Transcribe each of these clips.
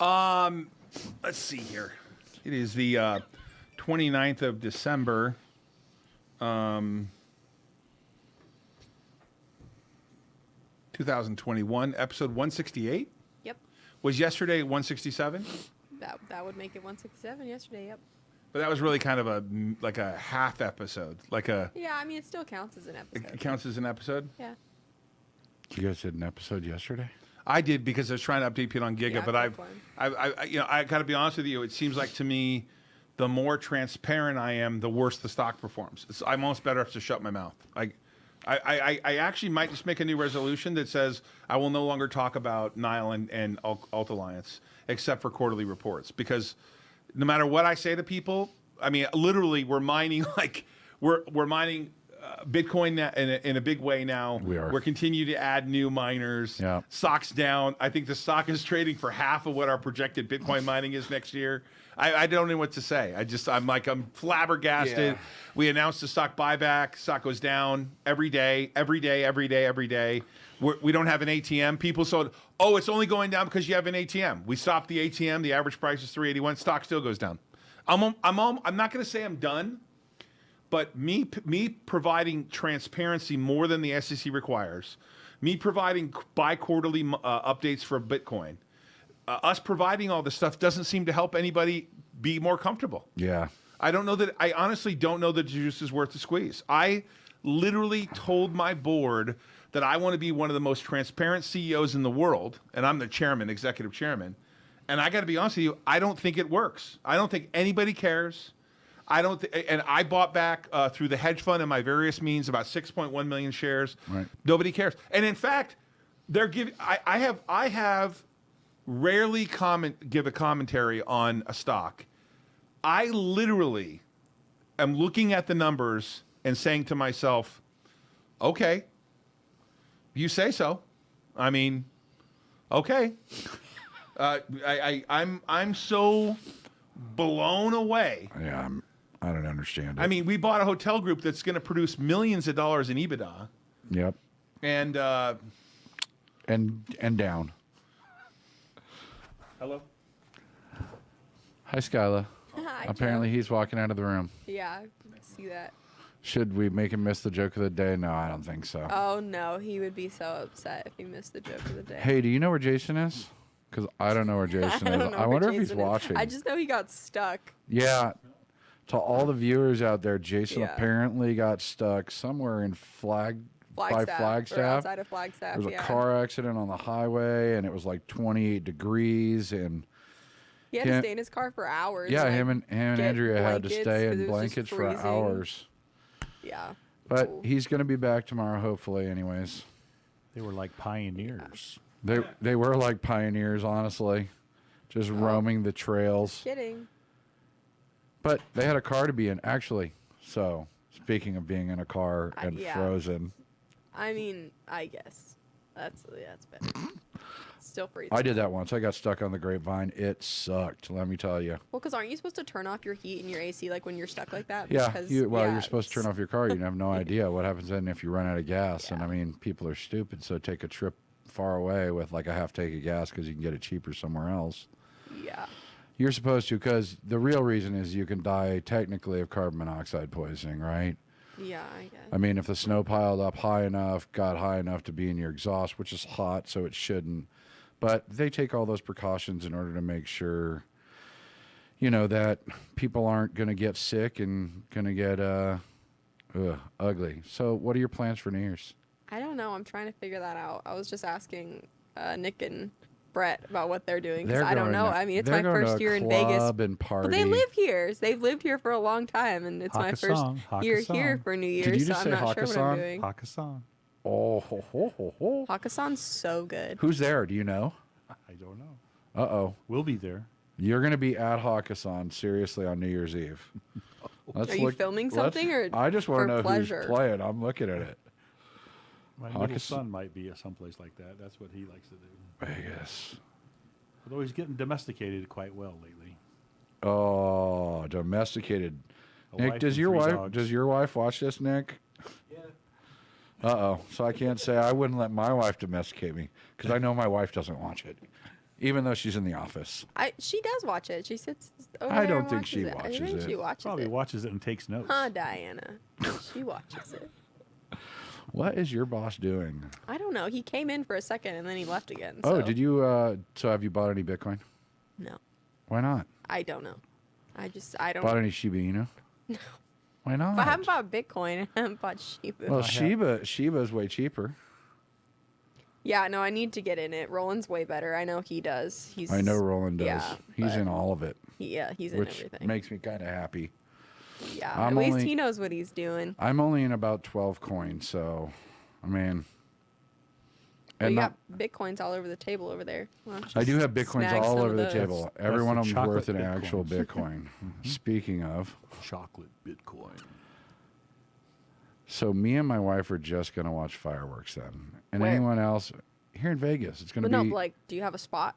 Let's see here. It is the 29th of December. 2021, episode 168. Yep. Was yesterday 167? That would make it 167 yesterday, yep. But that was really kind of a half episode. Yeah, I mean, it still counts as an episode. It counts as an episode? Yeah. You guys did an episode yesterday? I did because I was trying to update people on Giga, Yeah, but I got to be honest with you. It seems like to me, the more transparent I am, the worse the stock performs. I'm almost better off to shut my mouth. I actually might just make a new resolution that says I will no longer talk about Nile and Alt Alliance except for quarterly reports, because no matter what I say to people, I mean, literally, we're mining we're mining Bitcoin in a big way now. We are. We're continuing to add new miners. Yeah. Stock's down. I think the stock is trading for half of what our projected Bitcoin mining is next year. I don't know what to say. I'm flabbergasted. Yeah. We announced the stock buyback. Stock goes down every day. We don't have an ATM. People said, "Oh, it's only going down because you have an ATM." We stopped the ATM. The average price is 381. Stock still goes down. I'm not going to say I'm done, but me providing transparency more than the SEC requires, me providing bi-quarterly updates for Bitcoin, us providing all this stuff doesn't seem to help anybody be more comfortable. Yeah. I honestly don't know that the juice is worth the squeeze. I literally told my board that I want to be one of the most transparent CEOs in the world, and I'm the chairman, executive chairman. And I got to be honest with you, I don't think it works. I don't think anybody cares. And I bought back through the hedge fund and my various means about 6.1 million shares. Right. Nobody cares. And in fact, I have rarely give a commentary on a stock. I literally am looking at the numbers and saying to myself, okay, you say so. I mean, okay. I'm so blown away. Yeah, I don't understand it. I mean, we bought a hotel group that's going to produce millions of dollars in EBITDA. Yep. And down. Hello? Hi, Skyla. Hi, Apparently he's walking out of the room. Yeah, I can see that. Should we make him miss the joke of the day? No, I don't think so. Oh, no, he would be so upset if he missed the joke of the day. Hey, do you know where Jason is? Because I don't know where Jason is. I wonder if he's watching. I just know he got stuck. Yeah. To all the viewers out there, Jason Yeah. apparently got stuck somewhere in Or Flagstaff. outside of Flagstaff, There was a yeah. car accident on the highway, and it was like 28 degrees, and He had to stay in his car for hours. yeah, like, him and Andrea had to blankets, stay 'cause in it was just blankets for freezing. hours. Yeah. But Cool. he's going to be back tomorrow, hopefully. Anyways, They were like pioneers. they were like pioneers, honestly, just roaming the trails. Kidding. But they had a car to be in, actually. So speaking of being in a car and yeah. frozen, I mean, I guess that's better. Still freezing. I did that once. I got stuck on the grapevine. It sucked. Let me tell you. Well, because aren't you supposed to turn off your heat and your AC like when you're stuck like that? Yeah, Because, you're supposed to turn off your car. You have no idea what happens then if you run out of gas. And Yeah. I mean, people are stupid, so take a trip far away with like a half tank of gas because you can get it cheaper somewhere else. Yeah. You're supposed to, because the real reason is you can die technically of carbon monoxide poisoning, right? Yeah, I guess. I mean, if the snow piled up got high enough to be in your exhaust, which is hot, so it shouldn't. But they take all those precautions in order to make sure, that people aren't going to get sick and going to get ugly. So what are your plans for New Year's? I don't know. I'm trying to figure that out. I was just asking Nick and Brett about what they're doing because I don't know. I mean, it's my first year in Vegas. And party. But they live here. They've lived here for a long time, and it's my first year here for New Year's. Did you just so say I'm not sure what I'm doing. Hakkasan. Oh, ho, ho, ho, ho. Hakkasan's so good. Who's there? Do you know? I don't know. Uh-oh. We'll be there. You're going to be at Hakkasan, seriously, on New Year's Eve. Are you filming something or I just want for to know pleasure? who's playing. I'm looking at it. My little son might be at someplace like that. That's what he likes to do. Vegas. Although he's getting domesticated quite well lately. Oh, domesticated. A Nick, wife does and your 3 wife dogs. does your wife watch this, Nick? Yeah. Uh-oh. So I can't say I wouldn't let my wife domesticate me because I know my wife doesn't watch it. Even though she's in the office. She does watch it. She sits over I there don't and think she I watches think it. she watches Probably it. watches it and takes notes. Huh, Diana? She watches it. What is your boss doing? I don't know. He came in for a second and then he left again. Oh, so. did you? So have you bought any Bitcoin? No, Why not? I don't know. I don't. Bought any Shiba Inu? No. Why not? If I haven't bought Bitcoin, I haven't bought Shiba. Well, Shiba's way cheaper. Yeah, no, I need to get in it. Roland's way better. I know he does. I know Roland does. Yeah, He's in all of it. He's in which everything. makes me kind of happy. Yeah, I'm at least only- he knows what he's doing. I'm only in about 12 coins, so I mean, Well, and you not, got Bitcoins all over the table over there. Why don't you I do just have Bitcoins snag all some over of the those? table. Every That's one the of them's worth an chocolate actual Bitcoins. Bitcoin. Speaking of, Chocolate Bitcoin. so me and my wife are just gonna watch fireworks then, and Where? anyone else here in Vegas, it's gonna But be. no, like, do you have a spot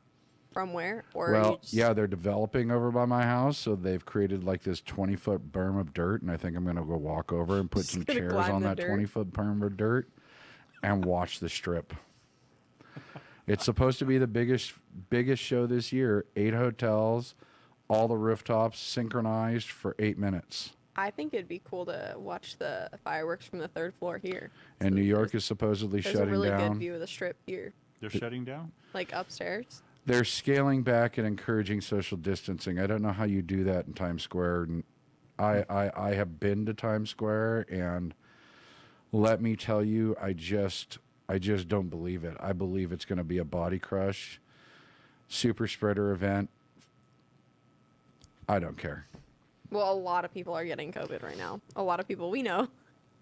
from where? Or are Well, you just, yeah, they're developing over by my house, so they've created like this 20-foot berm of dirt, and I think I'm gonna go walk over and put Just some gonna chairs climb on the that dirt? 20-foot berm of dirt and watch the strip. It's supposed to be the biggest show this year. 8 hotels, all the rooftops synchronized for 8 minutes. I think it'd be cool to watch the fireworks from the 3rd floor here. And New York is supposedly There's a shutting really good down. view of the strip here, They're shutting down? like upstairs. They're scaling back and encouraging social distancing. I don't know how you do that in Times Square. And I have been to Times Square, and let me tell you, I just don't believe it. I believe it's going to be a body crush, super spreader event. I don't care. Well, a lot of people are getting COVID right now. A lot of people we know.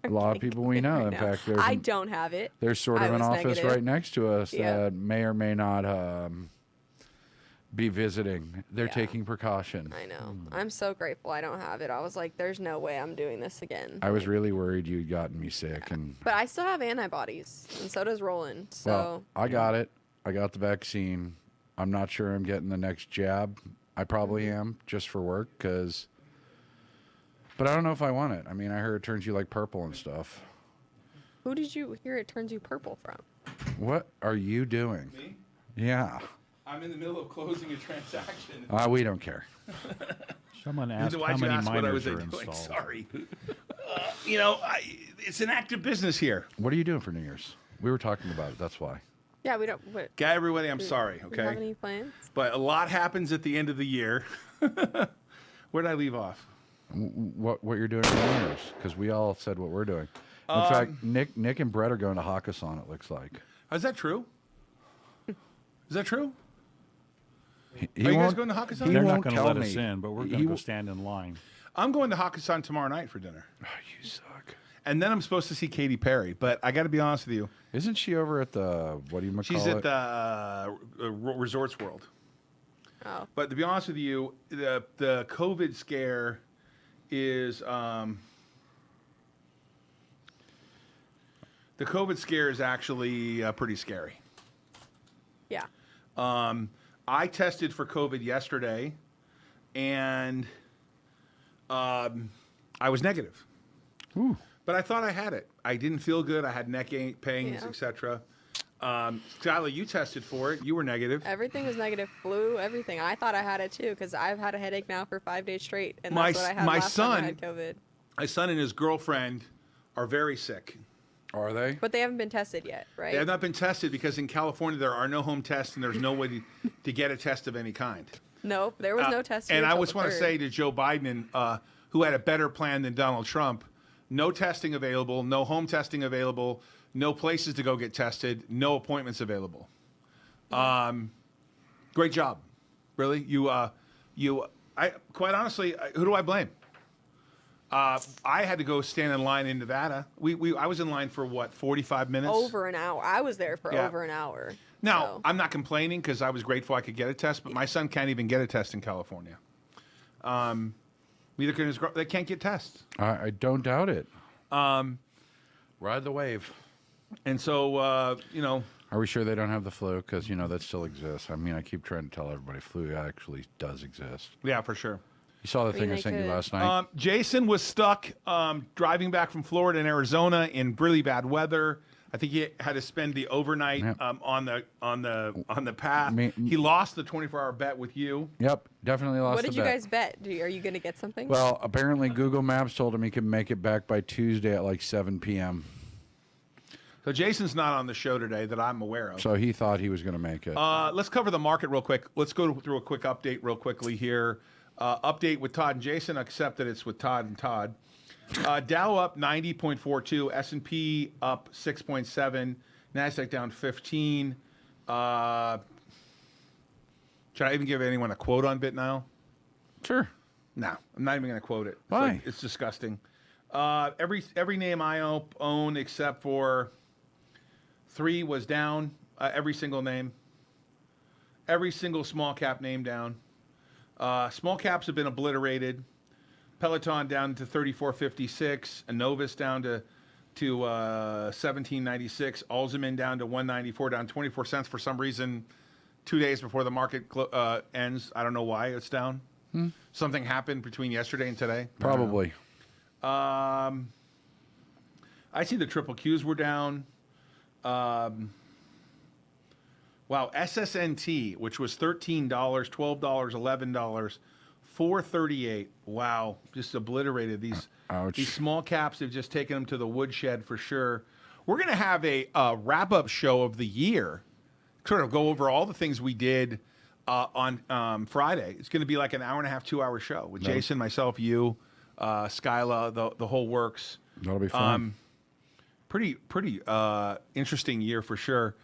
A lot of people we know. Right In now. fact, I don't have it. there's sort I of an was office negative. right next to us Yeah. that may or may not be visiting. They're Yeah. taking precaution. I know. I'm so grateful I don't have it. I was like, there's no way I'm doing this again. I was really worried you'd gotten me sick, and But I still have antibodies, and so does Roland. So well, I got it. I got the vaccine. I'm not sure I'm getting the next jab. I probably Mm-hmm. am, just for work, but I don't know if I want it. I mean, I heard it turns you like purple and stuff. who did you hear it turns you purple from? What are you doing? Me? Yeah. I'm in the middle of closing a transaction. We don't care. Someone asked Why'd how you many ask what I miners was are doing? installed. Sorry. It's an active business here. What are you doing for New Year's? We were talking about it. That's why. Yeah, we don't. What, Guy, everybody, I'm do- sorry, do you have okay? any plans? But a lot happens at the end of the year. Where did I leave off? What you're doing for New Year's? Because we all said what we're doing. In fact, Nick and Brett are going to Hakkasan, it looks like. Is that true? Is that true? He Are you guys won't- going to Hakkasan? he They're not won't going to tell let us me. in, but we're He going to go w- stand in line. I'm going to Hakkasan tomorrow night for dinner. Oh, you suck. And then I'm supposed to see Katy Perry. But I got to be honest with you. Isn't she over at the, what do you call She's it? at the Resorts World. Oh, But to be honest with you, the COVID scare is actually pretty scary. yeah. I tested for COVID yesterday, and I was negative. Ooh. But I thought I had it. I didn't feel good. I had neck pains, Yeah. etc. Skylar, you tested for it. You were negative. Everything was negative. Flu, everything. I thought I had it too because I've had a headache now for 5 days straight, and My that's what I had my last time I son- had COVID. My son and his girlfriend are very sick. Are they? But they haven't been tested yet, right? They have not been tested because in California there are no home tests and there's no way to get a test of any kind. Nope, there was no test. And here I till just the want to 3rd. say to Joe Biden, who had a better plan than Donald Trump, no testing available, no home testing available, no places to go get tested, no appointments available. Great job, really. Quite honestly, who do I blame? I had to go stand in line in Nevada. I was in line for what, 45 minutes? over an hour. I was there for Yeah. over an hour. Now, so. I'm not complaining because I was grateful I could get a test, but my son can't even get a test in California. Neither can his girl. They can't get tests. I don't doubt it. Ride the wave. And so, Are we sure they don't have the flu? Because, that still exists. I mean, I keep trying to tell everybody flu actually does exist. yeah, for sure. You saw the thing I they sent you could- last night? Jason was stuck driving back from Florida and Arizona in really bad weather. I think he had to spend the overnight Yep. on the path. He lost the 24-hour bet with you. Yep, definitely lost. What did the you bet. guys bet? Are you going to get something? Well, apparently Google Maps told him he could make it back by Tuesday at like 7 p.m. So Jason's not on the show today that I'm aware of. So he thought he was going to make it. Let's cover the market real quick. Let's go through a quick update real quickly here. Update with Todd and Jason, except that it's with Todd and Todd. Dow up 90.42, S&P up 6.7, NASDAQ down 15. Should I even give anyone a quote on BitNile? Sure. No, I'm not even going to quote it. Why? It's disgusting. Every name I own except for 3 was down. Every single name. Every single small cap name down. Small caps have been obliterated. Peloton down to 34.56. Innovis down to 17.96. Alzheimer down to 194, down 24 cents for some reason 2 days before the market ends. I don't know why it's down. Something happened between yesterday and today. Probably. I see the triple Qs were down. Wow, SSNT, which was $13, $12, $11, $4.38. Wow, just obliterated these. Ouch. These small caps have just taken them to the woodshed for sure. We're going to have a wrap-up show of the year, sort of go over all the things we did on Friday. It's going to be like an hour and a half, 2-hour show with Jason, myself, you, Skyla, the whole works. That'll be fun. Pretty interesting year for sure.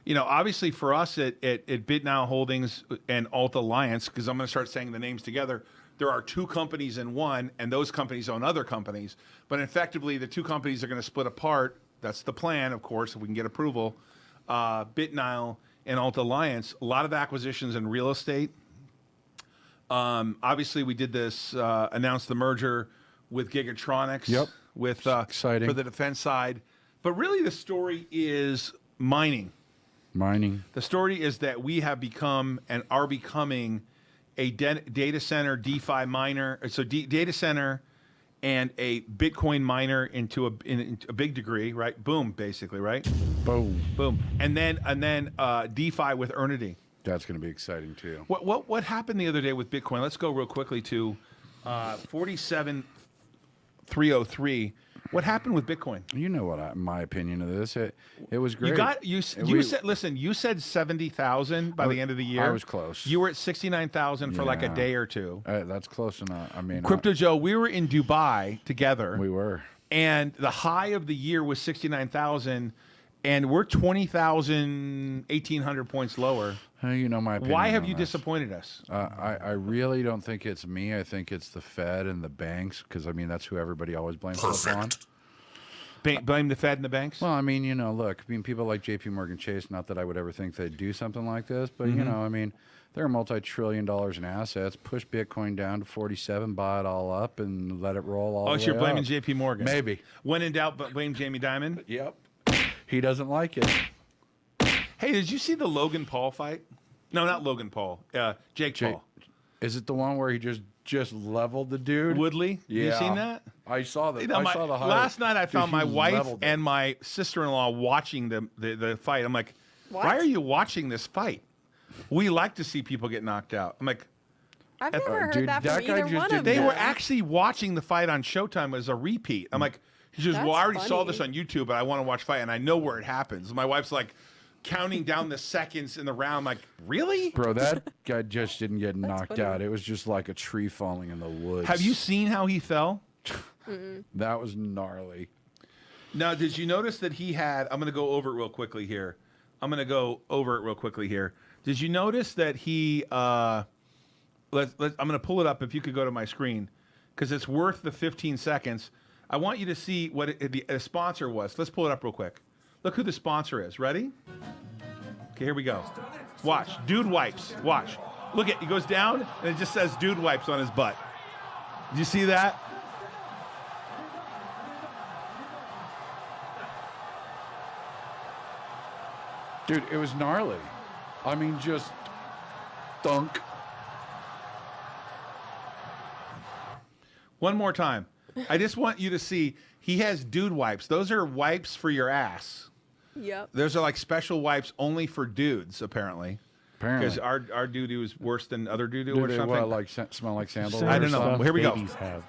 You know, obviously for us at BitNile Holdings and Ault Alliance, because I'm going to start saying the names together, there are 2 companies in one, and those companies own other companies. But effectively, the 2 companies are going to split apart. That's the plan, of course, if we can get approval. BitNile and Ault Alliance, a lot of acquisitions in real estate. Obviously, we did this, announced the merger with Gigatronics. Yep. With exciting for the defense side. But really, the story is mining. Mining. The story is that we have become and are becoming a data center DeFi miner. So data center and a Bitcoin miner into a big degree, right? Boom, basically, right? Boom. Boom. And then DeFi with Earnity. That's going to be exciting too. What happened the other day with Bitcoin? Let's go real quickly to 47,303. What happened with Bitcoin? You know what my opinion of this. It was great. You said listen. You said 70,000 by the end of the year. I was close. You were at 69,000 for like a day or two. That's close enough. I mean, Crypto Joe, we were in Dubai together. We were, and the high of the year was 69,000, and we're 20,000, 1,800 points lower. You know my opinion. Why have on you this. disappointed us? I really don't think it's me. I think it's the Fed and the banks, because I mean that's who everybody always blames us on. Blame the Fed and the banks? Well, I mean, you know, look, I mean, people like J.P. Morgan Chase. Not that I would ever think they'd do something like this, but you know, I mean, they're multi-trillion dollars in assets. Push Bitcoin down to 47, buy it all up, and let it roll all the way so you're blaming up. J.P. Morgan? Maybe. When in doubt, but blame Jamie Dimon. Yep. He doesn't like it. Hey, did you see the Logan Paul fight? No, not Logan Paul. Jake Paul. Is it the one where he just leveled the dude? Woodley? Yeah. You seen that? I saw the. You know, I saw the highlight. last night I found Dude, my he wife leveled and him. my sister-in-law watching the fight. I'm like, What? why are you watching this fight? We like to see people get knocked out. I'm like, I've never heard dude, that that from guy either just one did of they them. were actually watching the fight on Showtime as a repeat. I'm like, he says, That's well, I already saw funny. this on YouTube, but I want to watch fight, and I know where it happens. My wife's like counting down the seconds in the round. I'm like, really? Bro, that guy just didn't get knocked funny. out. It was just like a tree falling in the woods. Have you seen how he fell? That was gnarly. Now, did you notice that he had? I'm going to go over it real quickly here. Did you notice that he? I'm going to pull it up. If you could go to my screen, because it's worth the 15 seconds. I want you to see what the sponsor was. Let's pull it up real quick. Look who the sponsor is. Ready? Okay, here we go. Watch. Dude wipes. Watch. Look at. He goes down, and it just says "Dude wipes" on his butt. Did you see that? Dude, it was gnarly. I mean, just thunk. One more time. I just want you to see he has dude wipes. Those are wipes for your ass. Yep. Those are like special wipes only for dudes, apparently. Because our doo-doo is worse than other doo-doo or they something. what, like smell like sandal? I don't know. Stuff Here we go. babies have.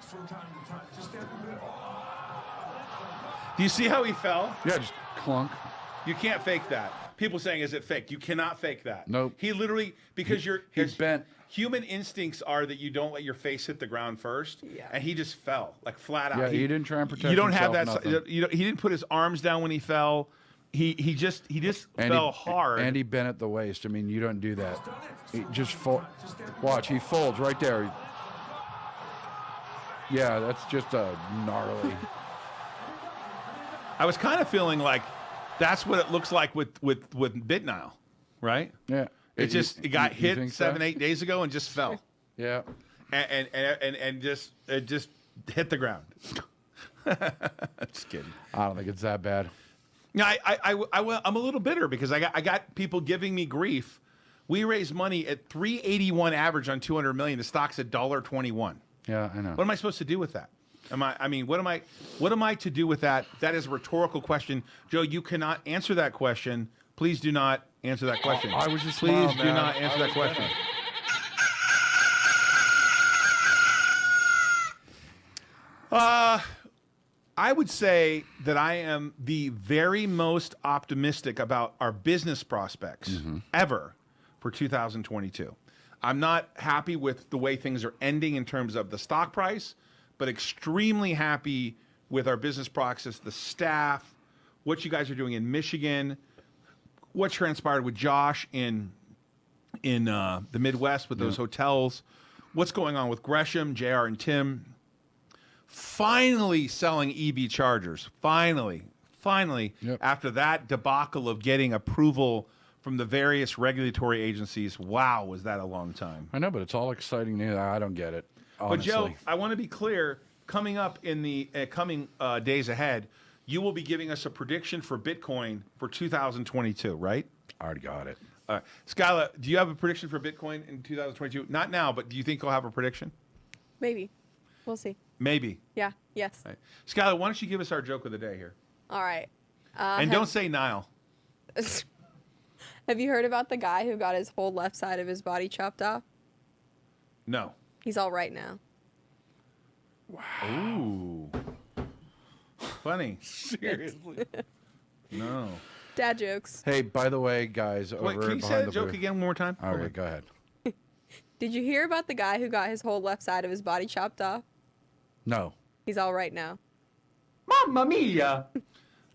Do you see how he fell? Yeah, just clunk. You can't fake that. People saying, is it fake? You cannot fake that. Nope. He literally, because He bent. Human instincts are that you don't let your face hit the ground first. Yeah. And he just fell, like flat out. Yeah, he didn't try and protect You don't have himself, that. nothing. He didn't put his arms down when he fell. He just fell hard. And he bent at the waist. I mean, you don't do that. He just watch, he folds right there. Yeah, that's just a gnarly. I was kind of feeling like that's what it looks like with Bitnile, right? Yeah. It got you hit think 7-8 days ago and just fell. Yeah. And just hit the ground. Just kidding. I don't think it's that bad. Yeah, I'm a little bitter because I got people giving me grief. We raised money at 381 average on 200 million. The stock's at $1.21. Yeah, I know. What am I supposed to do with that? What am I to do with that? That is a rhetorical question. Joe, you cannot answer that question. Please do not answer that question. I was just Please smiling, do man. not answer that question. I would say that I am the very most optimistic about our business prospects ever for 2022. I'm not happy with the way things are ending in terms of the stock price, but extremely happy with our business process, the staff, what you guys are doing in Michigan, what transpired with Josh in the Midwest with those hotels, what's going on with Gresham, JR, and Tim. Finally selling EV chargers. Finally, Yep. after that debacle of getting approval from the various regulatory agencies. Wow, was that a long time. I know, but it's all exciting news. I don't get it, honestly. But Joe, I want to be clear, coming up in the coming days ahead, you will be giving us a prediction for Bitcoin for 2022, right? I already got it. Skyla, do you have a prediction for Bitcoin in 2022? Not now, but do you think you'll have a prediction? Maybe. We'll see. Maybe. Yeah. Yes. Right. Skyla, why don't you give us our joke of the day here? All right. And don't say Nile. Have you heard about the guy who got his whole left side of his body chopped off? No. He's all right now. Ooh. Funny. Seriously. No. Dad jokes. Hey, by the way, guys, over Wait, can you say behind that the joke booth. again one more time? Okay, go ahead. Did you hear about the guy who got his whole left side of his body chopped off? No. He's all right now. Mamma mia!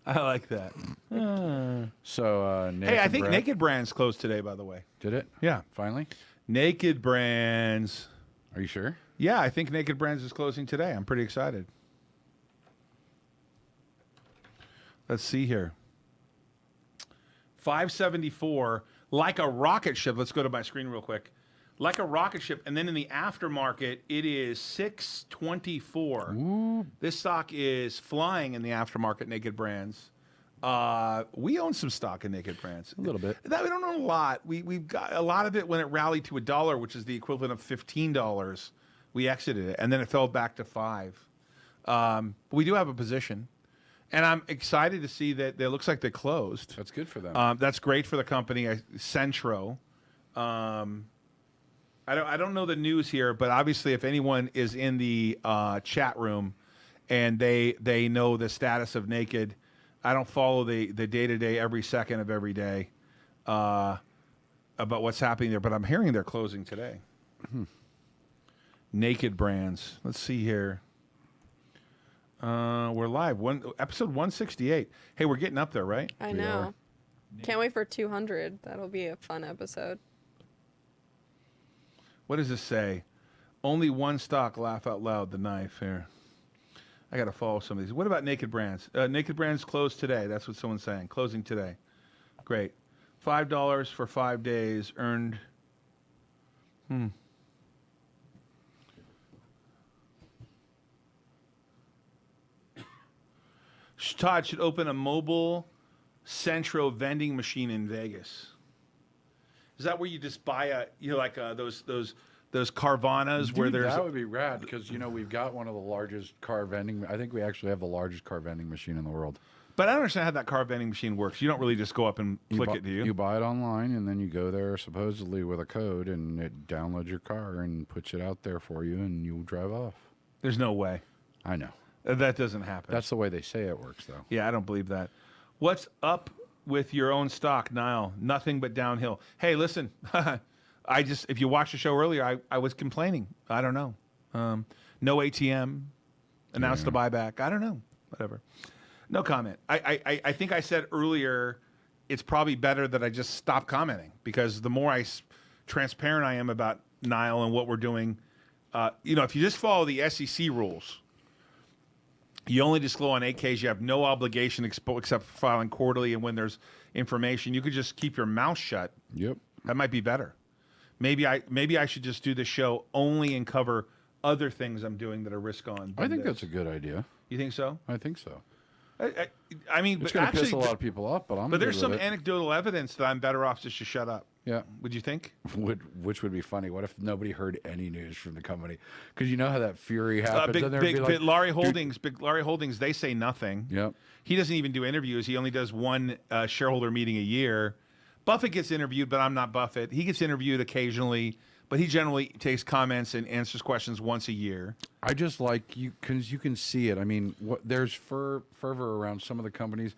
I like that. So, Naked Hey, I think Brad- Naked Brands closed today, by the way. Did it? Yeah. Finally? Naked Brands. Are you sure? Yeah, I think Naked Brands is closing today. I'm pretty excited. Let's see here. 574, like a rocket ship. Let's go to my screen real quick. Like a rocket ship. And then in the aftermarket, it is 624. Ooh. This stock is flying in the aftermarket, Naked Brands. We own some stock in Naked Brands. A little bit. That we don't own a lot. We've got a lot of it when it rallied to $1, which is the equivalent of $15. We exited it, and then it fell back to $5. But we do have a position, and I'm excited to see that it looks like they closed. That's good for them. That's great for the company, Centro. I don't know the news here, but obviously, if anyone is in the chat room and they know the status of Naked, I don't follow the day-to-day every second of every day about what's happening there, but I'm hearing they're closing today. Naked Brands. Let's see here. We're live. Episode 168. Hey, we're getting up there, right? I We know. Can't wait for 200. That'll be a fun episode. What does this say? Only one stock, laugh out loud, the knife here. I got to follow some of these. What about Naked Brands? Naked Brands closed today. That's what someone's saying. Closing today. Great. $5 for 5 days earned. Todd should open a mobile Centro vending machine in Vegas. Is that where you just buy those Carvanas where Dude, there's that would be rad because we've got one of the largest car vending. I think we actually have the largest car vending machine in the world. But I don't understand how that car vending machine works. You don't really just go up and click it, do you? You buy it online, and then you go there supposedly with a code, and it downloads your car and puts it out there for you, and you drive off. There's no way. I know. That doesn't happen. That's the way they say it works, though. Yeah, I don't believe that. What's up with your own stock, Niall? Nothing but downhill. Hey, listen, if you watched the show earlier, I was complaining. I don't know. No ATM, announced the buyback. I don't know. Whatever. No comment. I think I said earlier, it's probably better that I just stop commenting, because the more transparent I am about Niall and what we're doing, if you just follow the SEC rules, you only disclose on 8Ks. You have no obligation except for filing quarterly, and when there's information, you could just keep your mouth shut. Yep. That might be better. Maybe I should just do the show only and cover other things I'm doing that are risk on. I think that's a good idea. You think so? I think so. I mean, it's going to piss a lot of people off, but there's some anecdotal evidence that I'm better off just to shut up. Yeah. Would you think? Which would be funny. What if nobody heard any news from the company? Because you know how that fury happens. Big Larry Holdings, they say nothing. Yep. He doesn't even do interviews. He only does one shareholder meeting a year. Buffett gets interviewed, but I'm not Buffett. He gets interviewed occasionally, but he generally takes comments and answers questions once a year. I just like you, because you can see it. I mean, there's fervor around some of the companies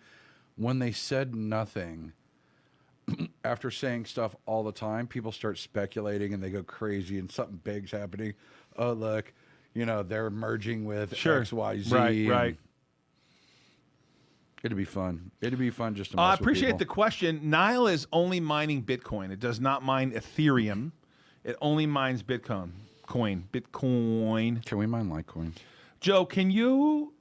when they said nothing. After saying stuff all the time, people start speculating and they go crazy, and something big's happening. Oh, look, they're merging with XYZ. Right. It'd be fun. It'd be fun just to mess I with appreciate people. the question. Nile is only mining Bitcoin. It does not mine Ethereum. It only mines Bitcoin. Bitcoin. Can we mine Litecoin? Joe, can you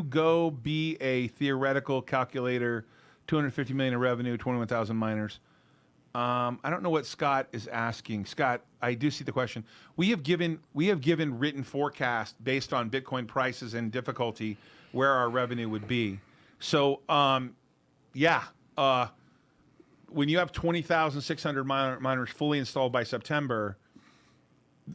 go be a theoretical calculator? 250 million in revenue, 21,000 miners. I don't know what Scott is asking. Scott, I do see the question. We have given written forecast based on Bitcoin prices and difficulty where our revenue would be. So, when you have 20,600 miners fully installed by September,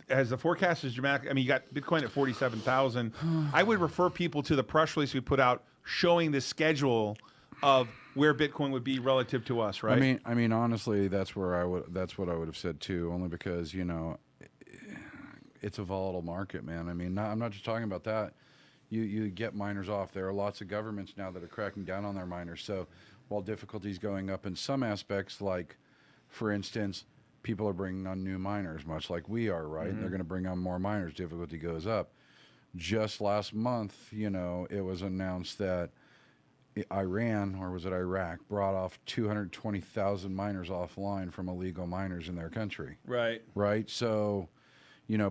as the forecast is dramatic, I mean, you got Bitcoin at 47,000. I would refer people to the press release we put out showing the schedule of where Bitcoin would be relative to us, right? I mean, honestly, that's what I would have said too. Only because it's a volatile market, man. I mean, I'm not just talking about that. You get miners off. There are lots of governments now that are cracking down on their miners. So while difficulty's going up in some aspects, like for instance, people are bringing on new miners, much like we are, right? Mm-hmm. They're going to bring on more miners. Difficulty goes up. Just last month, it was announced that Iran, or was it Iraq, brought off 220,000 miners offline from illegal miners in their country. Right. Right. So,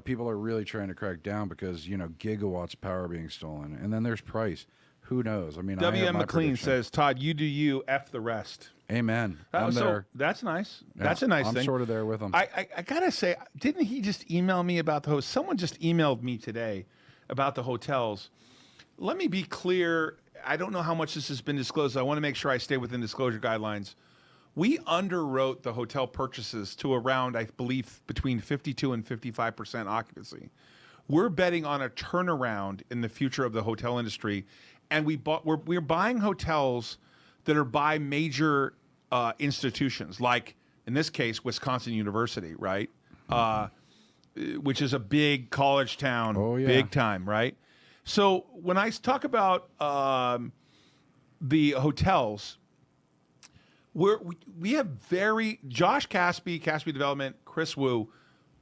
people are really trying to crack down because, gigawatts of power being stolen. And then there's price. Who knows? I mean, W.M. McLean says, Todd, you do you, F the rest. Amen. I'm there. That's nice. Yeah, that's a nice thing. I'm sort of there with him. I got to say, didn't he just email me about the host? Someone just emailed me today about the hotels. Let me be clear. I don't know how much this has been disclosed. I want to make sure I stay within disclosure guidelines. We underwrote the hotel purchases to around, I believe, between 52 and 55% occupancy. We're betting on a turnaround in the future of the hotel industry, and we're buying hotels that are by major institutions, like in this case, Wisconsin University, right? Which is a big college town, big time, right? So when I talk about the hotels, we have Josh Caspi Development, Chris Wu,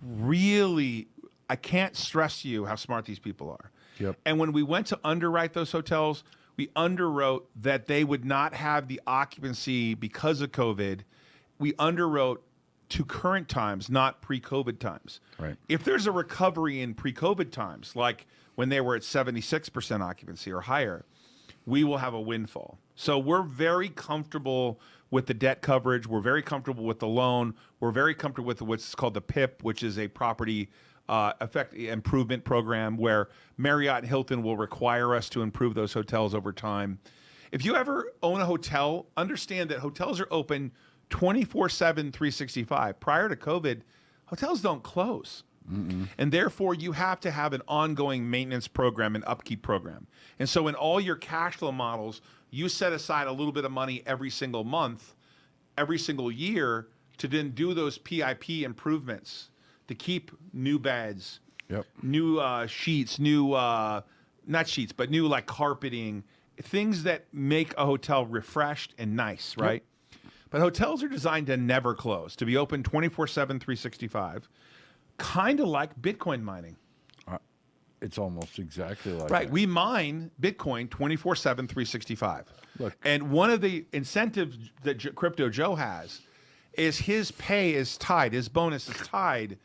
really, I can't stress to you how smart these people are. Yep. And when we went to underwrite those hotels, we underwrote that they would not have the occupancy because of COVID. We underwrote to current times, not pre-COVID times. Right. If there's a recovery in pre-COVID times, like when they were at 76% occupancy or higher, we will have a windfall. So we're very comfortable with the debt coverage. We're very comfortable with the loan. We're very comfortable with what's called the PIP, which is a property effect improvement program where Marriott and Hilton will require us to improve those hotels over time. If you ever own a hotel, understand that hotels are open 24/7, 365. Prior to COVID, hotels don't close. And therefore, you have to have an ongoing maintenance program and upkeep program. And so in all your cash flow models, you set aside a little bit of money every single month, every single year to then do those PIP improvements to keep new beds, new sheets, new, not sheets, but new like carpeting, things that make a hotel refreshed and nice, right? But hotels are designed to never close, to be open 24/7, 365, kind of like Bitcoin mining. It's almost exactly like Right. that. We mine Bitcoin 24/7, 365. Look. And one of the incentives that Crypto Joe has is his pay is tied, his bonus is tied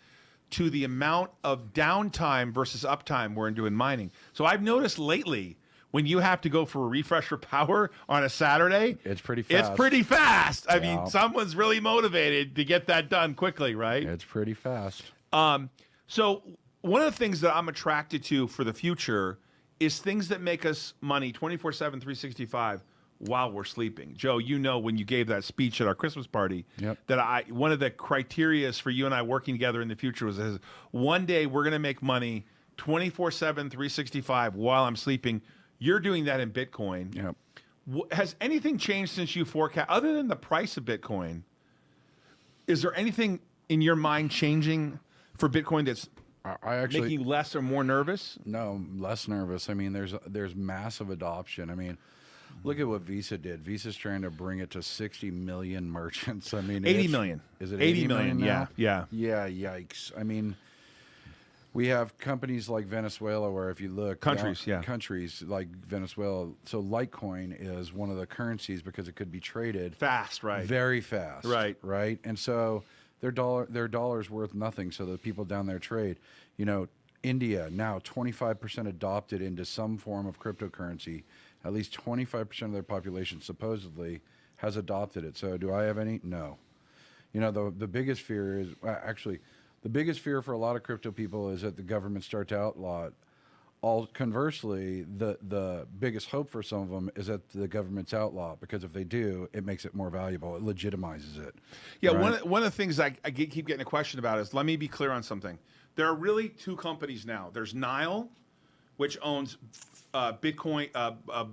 to the amount of downtime versus uptime we're doing mining. So I've noticed lately when you have to go for a refresher power on a Saturday, It's pretty fast. It's pretty fast. I Yeah. mean, someone's really motivated to get that done quickly, right? It's pretty fast. So one of the things that I'm attracted to for the future is things that make us money 24/7, 365 while we're sleeping. Joe, you know when you gave that speech at our Christmas party that one of the criterias for you and I working together in the future was one day we're going to make money 24/7, 365 while I'm sleeping. You're doing that in Bitcoin. Yep. Has anything changed since you forecast, other than the price of Bitcoin? Is there anything in your mind changing for Bitcoin that's I actually making you less or more nervous? No, less nervous. I mean, there's massive adoption. I mean, look at what Visa did. Visa's trying to bring it to 60 million merchants. I mean, 80 million. Is it 80 million? now? Yeah. Yeah, yikes. I mean, we have companies like Venezuela where if you look... Countries like Venezuela. So Litecoin is one of the currencies because it could be traded... Fast, right. Very fast. Right. Right? And so their dollar's worth nothing, so the people down there trade. You know, India, now 25% adopted into some form of cryptocurrency. At least 25% of their population supposedly has adopted it. So do I have any? No. You know, the biggest fear is... actually... The biggest fear for a lot of crypto people is that the government starts to outlaw it. Conversely, the biggest hope for some of them is that the government's outlaw, because if they do, it makes it more valuable. It legitimizes it. Yeah, right? one of the things I keep getting a question about is, let me be clear on something. There are really two companies now. There's Nile, which owns Bitcoin,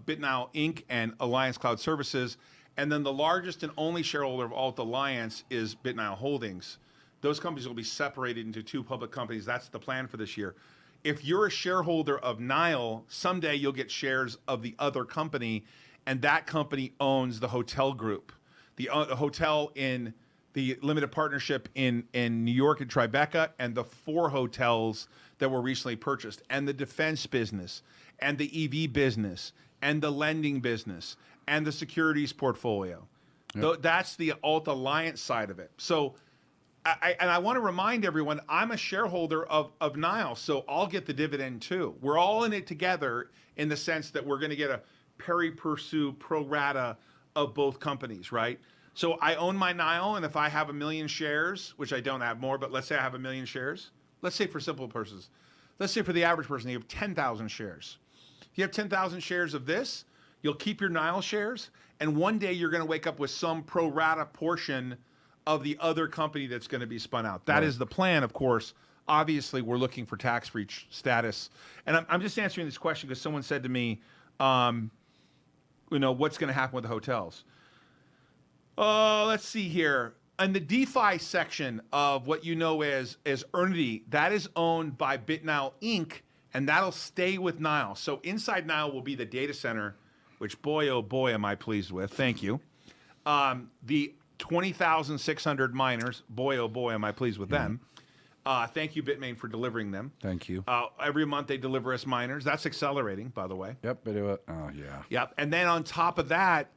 BitNile Inc. and Alliance Cloud Services, and then the largest and only shareholder of Alt Alliance is BitNile Holdings. Those companies will be separated into two public companies. That's the plan for this year. If you're a shareholder of Nile, someday you'll get shares of the other company, and that company owns the hotel group. The hotel in the limited partnership in New York and Tribeca, and the 4 hotels that were recently purchased, and the defense business, and the EV business, and the lending business, and the securities portfolio. Yep. That's the Alt Alliance side of it. So I want to remind everyone, I'm a shareholder of Nile, so I'll get the dividend too. We're all in it together in the sense that we're going to get a pari passu pro rata of both companies, right? So I own my Nile, and if I have 1 million shares, which I don't have more, but let's say I have 1 million shares. Let's say for simple purposes. Let's say for the average person, you have 10,000 shares. If you have 10,000 shares of this, you'll keep your Nile shares, and one day you're going to wake up with some pro rata portion of the other company that's going to be spun out. That is the plan, of course. Obviously, we're looking for tax-free status. And I'm just answering this question because someone said to me, what's going to happen with the hotels? Let's see here. In the DeFi section of what you know as Earnity, that is owned by BitNile Inc., and that'll stay with Nile. So inside Nile will be the data center, which boy, oh boy, am I pleased with. Thank you. The 20,600 miners, boy, oh boy, am I pleased with them. Thank you, Bitmain, for delivering them. Thank you. Every month they deliver us miners. That's accelerating, by the way. Yep. Oh, yeah. Yep. And then on top of that,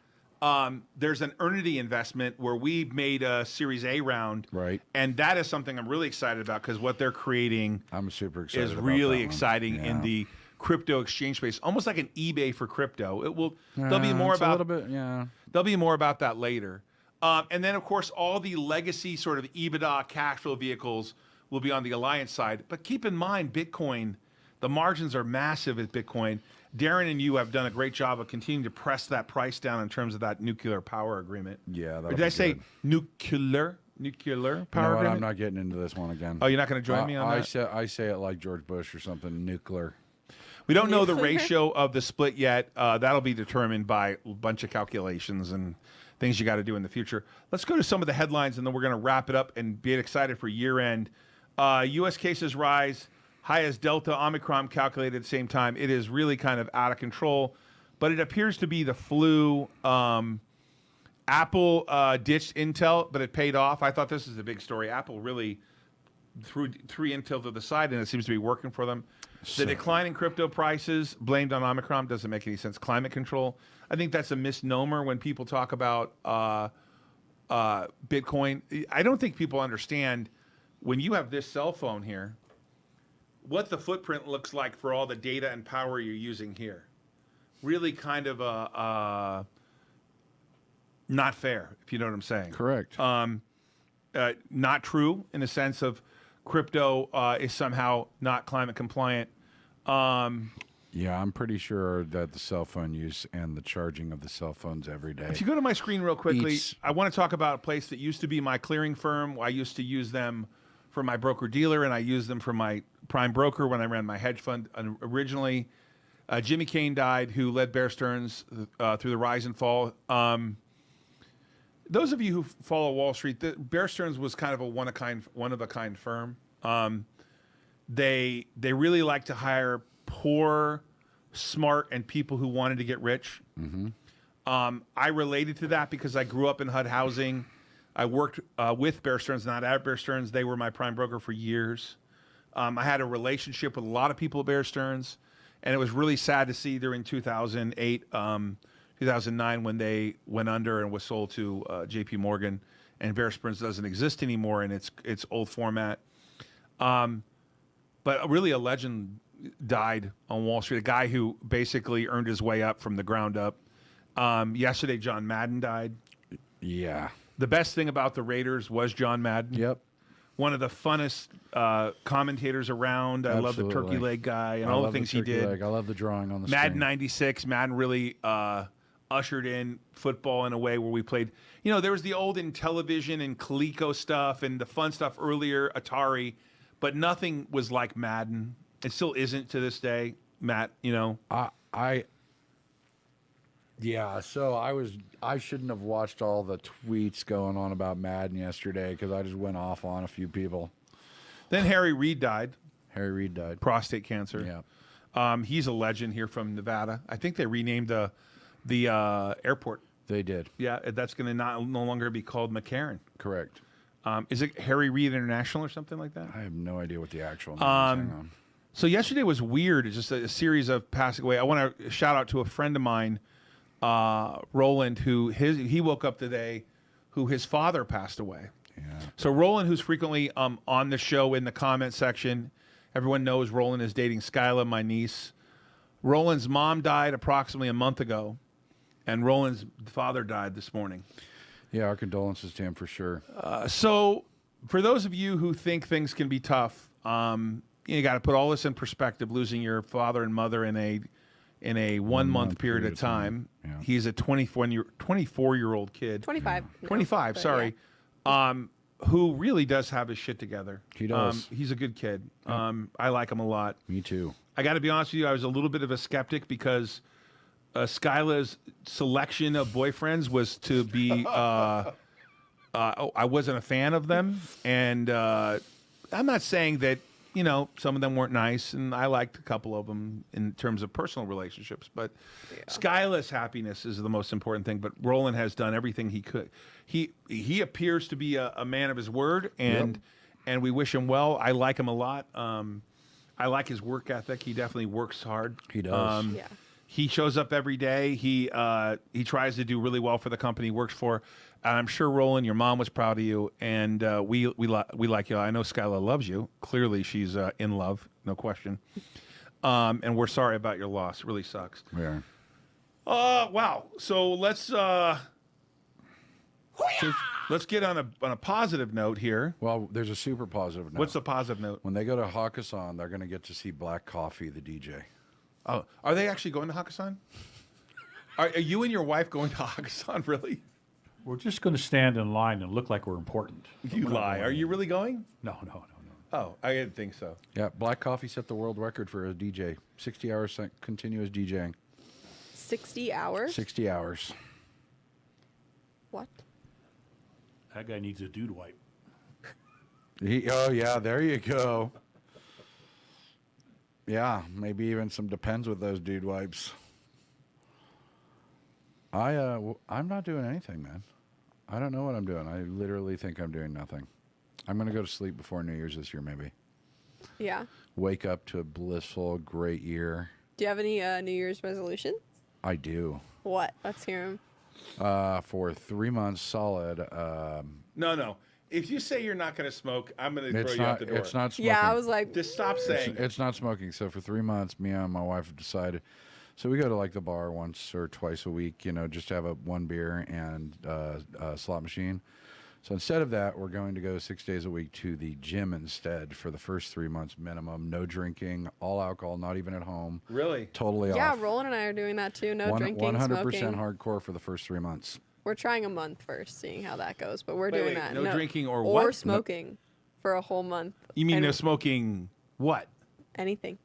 there's an Earnity investment where we made a Series A round. Right. And that is something I'm really excited about because what they're creating I'm super excited is about really that one. exciting in the crypto exchange space, almost like an eBay for crypto. There'll be more about a little bit, yeah. There'll be more about that later. And then, of course, all the legacy sort of EBITDA cash flow vehicles will be on the Alliance side. But keep in mind, Bitcoin, the margins are massive at Bitcoin. Darren and you have done a great job of continuing to press that price down in terms of that nuclear power agreement. Yeah, or did I say nuclear? Nuclear You know power what? I'm agreement? not getting into this one again. Oh, you're not going to join me on that? I say it like George Bush or something. Nuclear. We don't know the Nuclear? ratio of the split yet. That'll be determined by a bunch of calculations and things you got to do in the future. Let's go to some of the headlines, and then we're going to wrap it up and be excited for year end. U.S. cases rise, high as Delta, Omicron calculated at the same time. It is really kind of out of control, but it appears to be the flu. Apple ditched Intel, but it paid off. I thought this is the big story. Apple really threw Intel to the side, and it seems to be working for them. The decline in crypto prices blamed on Omicron doesn't make any sense. Climate control. I think that's a misnomer when people talk about Bitcoin. I don't think people understand when you have this cell phone here, what the footprint looks like for all the data and power you're using here. Really kind of not fair, if you know what I'm saying. Correct. Not true in the sense of crypto is somehow not climate compliant. Yeah, I'm pretty sure that the cell phone use and the charging of the cell phones every day. If you go to my screen real quickly, I want to talk about a place that used to be my clearing firm. I used to use them for my broker-dealer, and I used them for my prime broker when I ran my hedge fund originally. Jimmy Kane died, who led Bear Stearns through the rise and fall. Those of you who follow Wall Street, Bear Stearns was kind of a one of a kind firm. They really like to hire poor, smart, and people who wanted to get rich. I related to that because I grew up in HUD housing. I worked with Bear Stearns, not at Bear Stearns. They were my prime broker for years. I had a relationship with a lot of people at Bear Stearns, and it was really sad to see during 2008, 2009 when they went under and was sold to J.P. Morgan, and Bear Stearns doesn't exist anymore in its old format. But really a legend died on Wall Street, a guy who basically earned his way up from the ground up. Yesterday, John Madden died. Yeah. The best thing about the Raiders was John Madden. Yep. One of the funnest commentators around. I love the turkey leg guy and all the things he did. I love the drawing on the Madden screen. 96, Madden really ushered in football in a way where we played. You know, there was the old Intellivision and Coleco stuff and the fun stuff earlier, Atari, but nothing was like Madden. It still isn't to this day, Matt, you know. Yeah, so I shouldn't have watched all the tweets going on about Madden yesterday because I just went off on a few people. Then Harry Reid died. Harry Reid died. Prostate cancer. Yeah. He's a legend here from Nevada. I think they renamed the airport. They did. Yeah, that's going to no longer be called McCarran. Correct. Is it Harry Reid International or something like that? I have no idea what the actual name is. Hang on. So yesterday was weird. It's just a series of passing away. I want to shout out to a friend of mine, Roland, who he woke up today, who his father passed away. Yeah. So Roland, who's frequently on the show in the comment section, everyone knows Roland is dating Skyla, my niece. Roland's mom died approximately a month ago, and Roland's father died this morning. Yeah, our condolences to him for sure. So for those of you who think things can be tough, you got to put all this in perspective. Losing your father and mother in a 1 month period of time. Yeah. He's a 24-year-old kid. 25. No, 25, but sorry. yeah. Who really does have his shit together. He does. He's a good kid. I like him a lot. Me too. I got to be honest with you, I was a little bit of a skeptic because Skyla's selection of boyfriends was to be. I wasn't a fan of them, and I'm not saying that some of them weren't nice, and I liked a couple of them in terms of personal relationships. But Skyla's happiness is the most important thing. But Roland has done everything he could. He appears to be a man of his word, and we wish him well. I like him a lot. I like his work ethic. He definitely works hard. He does. He shows up every day. He tries to do really well for the company he works for. And I'm sure, Roland, your mom was proud of you, and we like you. I know Skyla loves you. Clearly, she's in love, no question. And we're sorry about your loss. It really sucks. Yeah. Wow. So let's get on a positive note here. Well, there's a super positive note. What's the positive note? When they go to Hakkasan, they're going to get to see Black Coffee, the DJ. Oh, are they actually going to Hakkasan? Are you and your wife going to Hakkasan, really? We're just going to stand in line and look like we're important. You lie. Are you really going? No. Oh, I didn't think so. Yeah, Black Coffee set the world record for a DJ. 60 hours continuous DJing. 60 hours? 60 hours. What? That guy needs a dude wipe. Oh, yeah, there you go. Yeah, maybe even some Depends with those dude wipes. I'm not doing anything, man. I don't know what I'm doing. I literally think I'm doing nothing. I'm going to go to sleep before New Year's this year, maybe. Yeah. Wake up to a blissful, great year. Do you have any New Year's resolutions? I do. What? Let's hear them. For 3 months solid. No. If you say you're not going to smoke, I'm going to throw you out the door. It's not smoking. Yeah, I was like... Just stop saying it's not smoking. So for 3 months, me and my wife have decided... So we go to like the bar once or twice a week, just to have one beer and a slot machine. So instead of that, we're going to go 6 days a week to the gym instead for the first 3 months minimum. No drinking, all alcohol, not even at home. Really? Totally off. Yeah, Roland and I are doing that too. No drinking, 100% smoking. hardcore for the first 3 months. We're trying a month first, seeing how that goes, but we're doing that. No drinking or what? Or smoking for a whole month. You mean no smoking what? Anything.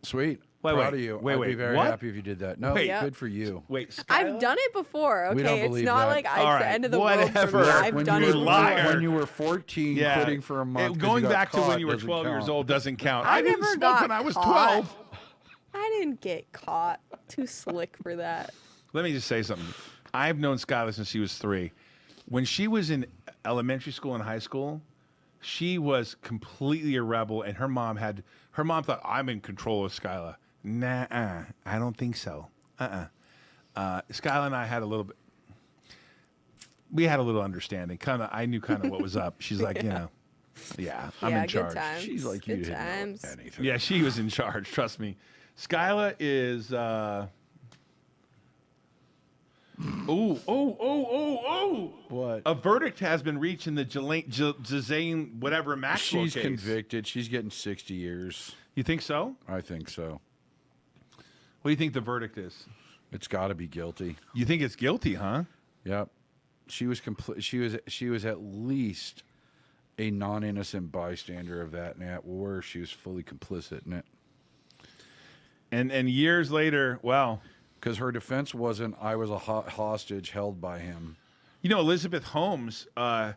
Sweet. Proud of you. I'd be very happy if you did that. No, good for you. Wait, Skyla? I've done it before. Okay, it's not like it's the end of the world for me. I've done it before. When you were 14, quitting for a month. Going back to when you were 12 years old doesn't count. I didn't never smoke got when I was caught. 12. I didn't get caught. Too slick for that. Let me just say something. I've known Skyla since she was 3. When she was in elementary school and high school, she was completely a rebel, and her mom thought, I'm in control of Skyla. Nah, I don't think so. Skyla and I had a little bit. We had a little understanding. I knew what was up. She's like, I'm in charge. Times. She's like, you didn't know anything. Yeah, she was in charge. Trust me. Skyla is. What? A verdict has been reached in the Jazane whatever Maxwell case. She's convicted. She's getting 60 years. You think so? I think so. What do you think the verdict is? It's got to be guilty. You think it's guilty, huh? Yep. She was She was at least a non-innocent bystander of that, and at worst, she was fully complicit in it. And years later, well, because her defense wasn't, I was a hostage held by him. Elizabeth Holmes. They're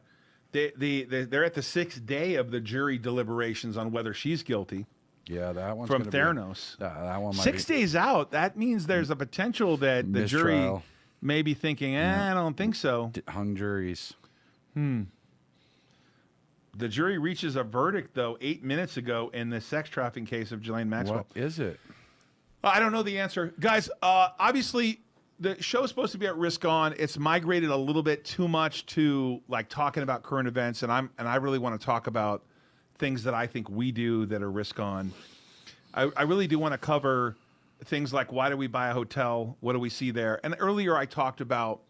at the 6th day of the jury deliberations on whether she's guilty. Yeah, that one's from Theranos. That one might 6 days out. That means there's a potential that the jury may be thinking, I don't think so. Hung juries. The jury reaches a verdict, though, 8 minutes ago in the sex trafficking case of Ghislaine Maxwell. What is it? I don't know the answer. Guys, obviously, the show's supposed to be at Risk On. It's migrated a little bit too much to talking about current events, and I really want to talk about things that I think we do that are Risk On. I really do want to cover things like, why do we buy a hotel? What do we see there? And earlier I talked about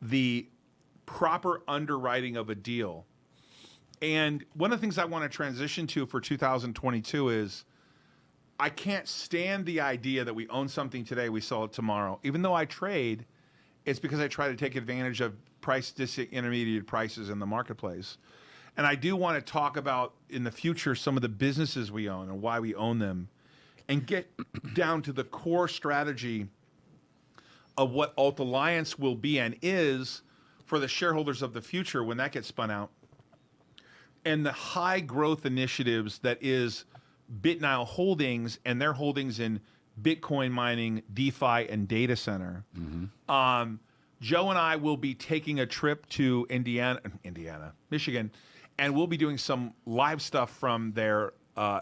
the proper underwriting of a deal. And one of the things I want to transition to for 2022 is I can't stand the idea that we own something today, we sell it tomorrow. Even though I trade, it's because I try to take advantage of price disintermediated prices in the marketplace. And I do want to talk about, in the future, some of the businesses we own and why we own them, and get down to the core strategy of what Ault Alliance will be and is for the shareholders of the future when that gets spun out, and the high growth initiatives that is BitNile Holdings and their holdings in Bitcoin mining, DeFi, and data center. Mm-hmm. Joe and I will be taking a trip to Michigan, and we'll be doing some live stuff from there,